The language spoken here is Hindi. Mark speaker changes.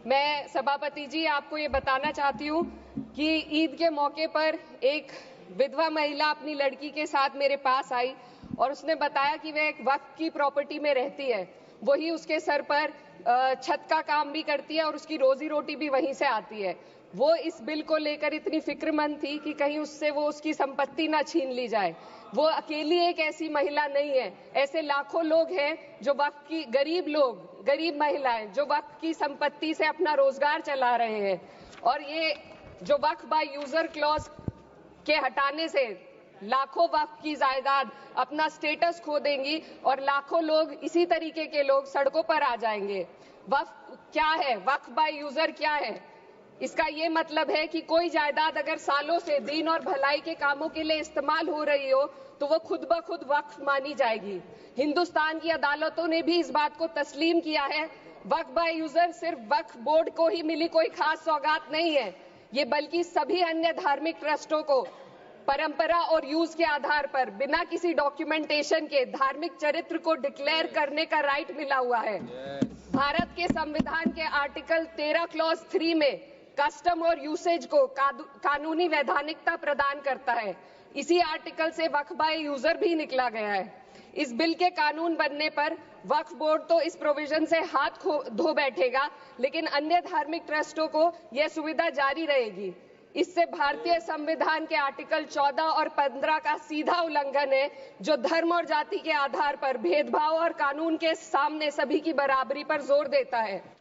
Speaker 1: मैं सभापति जी आपको ये बताना चाहती हूँ कि ईद के मौके पर एक विधवा महिला अपनी लड़की के साथ मेरे पास आई और उसने बताया कि वह एक वक्फ की प्रॉपर्टी में रहती है। वही उसके सर पर छत का काम भी करती है और उसकी रोजी रोटी भी वहीं से आती है। वो इस बिल को लेकर इतनी फिक्रमंद थी कि कहीं उससे वो उसकी संपत्ति ना छीन ली जाए। वो अकेली एक ऐसी महिला नहीं है, ऐसे लाखों लोग हैं जो वक्फ की गरीब महिलाएं जो वक्फ की संपत्ति से अपना रोजगार चला रहे हैं। और ये जो वक्फ बाय यूजर क्लॉज के हटाने से लाखों वक्फ की जायदाद अपना स्टेटस खो देंगी और लाखों लोग इसी तरीके के लोग सड़कों पर आ जाएंगे। वक्फ क्या है? वक्फ बाय यूजर क्या है? इसका ये मतलब है कि कोई जायदाद अगर सालों से दीन और भलाई के कामों के लिए इस्तेमाल हो रही हो तो वो खुद ब खुद वक्फ मानी जाएगी। हिंदुस्तान की अदालतों ने भी इस बात को तस्लीम किया है। वक्फ बाय यूजर सिर्फ वक्फ बोर्ड को ही मिली कोई खास सौगात नहीं है, ये बल्कि सभी अन्य धार्मिक ट्रस्टों को परंपरा और यूज के आधार पर बिना किसी डॉक्यूमेंटेशन के धार्मिक चरित्र को डिक्लेयर करने का राइट मिला हुआ है। भारत के संविधान के आर्टिकल 13 क्लॉज 3 में कस्टम और यूसेज को कानूनी वैधानिकता प्रदान करता है। इसी आर्टिकल से वक्फ बाय यूजर भी निकला गया है। इस बिल के कानून बनने पर वक्फ बोर्ड तो इस प्रोविजन से हाथ धो बैठेगा, लेकिन अन्य धार्मिक ट्रस्टों को यह सुविधा जारी रहेगी। इससे भारतीय संविधान के आर्टिकल 14 और 15 का सीधा उल्लंघन है, जो धर्म और जाति के आधार पर भेदभाव और कानून के सामने सभी की बराबरी पर जोर देता है।